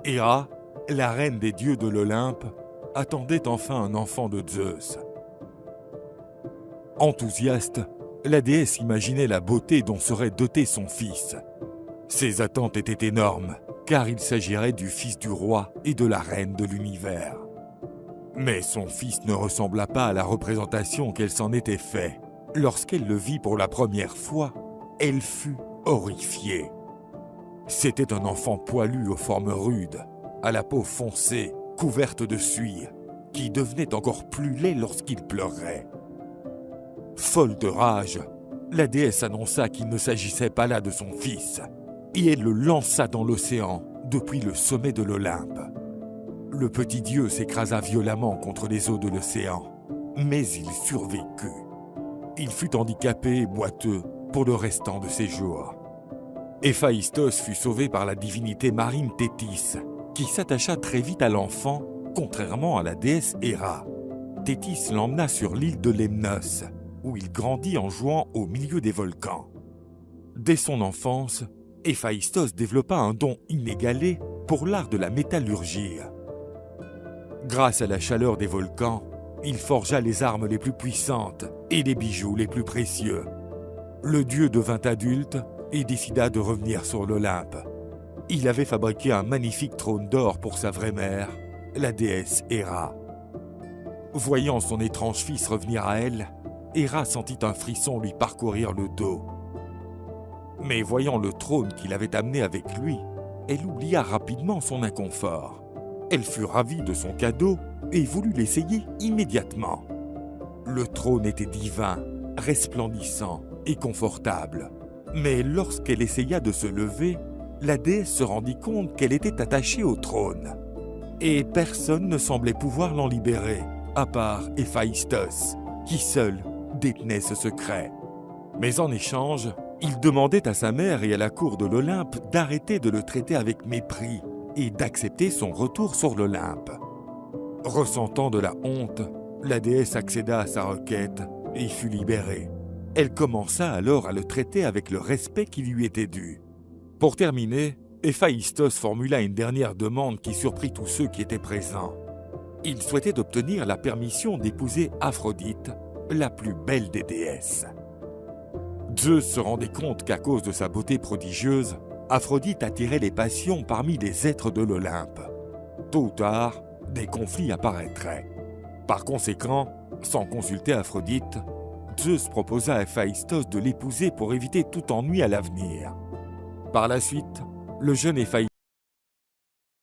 Héra, la reine des dieux de l'Olympe, attendait enfin un enfant de Zeus. Enthousiaste, la déesse imaginait la beauté dont serait doté son fils. Ses attentes étaient énormes, car il s'agirait du fils du roi et de la reine de l'univers. Mais son fils ne ressembla pas à la représentation qu'elle s'en était fait. Lorsqu'elle le vit pour la première fois, elle fut horrifiée. C'était un enfant poilu aux formes rudes, à la peau foncée, couverte de suie, qui devenait encore plus laid lorsqu'il pleurait. Folle de rage, la déesse annonça qu'il ne s'agissait pas là de son fils, et elle le lança dans l'océan depuis le sommet de l'Olympe. Le petit dieu s'écrasa violemment contre les eaux de l'océan, mais il survécut. Il fut handicapé et boiteux pour le restant de ses jours. Héphaïstos fut sauvé par la divinité marine Thétis, qui s'attacha très vite à l'enfant, contrairement à la déesse Héra. Thétis l'emmena sur l'île de Lemnos, où il grandit en jouant au milieu des volcans. Dès son enfance, Héphaïstos développa un don inégalé pour l'art de la métallurgie. Grâce à la chaleur des volcans, il forgea les armes les plus puissantes et les bijoux les plus précieux. Le dieu devint adulte et décida de revenir sur l'Olympe. Il avait fabriqué un magnifique trône d'or pour sa vraie mère, la déesse Héra. Voyant son étrange fils revenir à elle, Héra sentit un frisson lui parcourir le dos. Mais voyant le trône qu'il avait amené avec lui, elle oublia rapidement son inconfort. Elle fut ravie de son cadeau et voulut l'essayer immédiatement. Le trône était divin, resplendissant et confortable. Mais lorsqu'elle essaya de se lever, la déesse se rendit compte qu'elle était attachée au trône. Et personne ne semblait pouvoir l'en libérer, à part Héphaïstos, qui seul détenait ce secret. Mais en échange, il demandait à sa mère et à la cour de l'Olympe d'arrêter de le traiter avec mépris et d'accepter son retour sur l'Olympe. Ressentant de la honte, la déesse accéda à sa requête et fut libérée. Elle commença alors à le traiter avec le respect qui lui était dû. Pour terminer, Héphaïstos formula une dernière demande qui surprit tous ceux qui étaient présents. Il souhaitait obtenir la permission d'épouser Aphrodite, la plus belle des déesses. Zeus se rendait compte qu'à cause de sa beauté prodigieuse, Aphrodite attirait les passions parmi les êtres de l'Olympe. Tôt ou tard, des conflits apparaîtraient. Par conséquent, sans consulter Aphrodite, Zeus proposa à Héphaïstos de l'épouser pour éviter tout ennui à l'avenir. Par la suite, le jeune Héphaïstos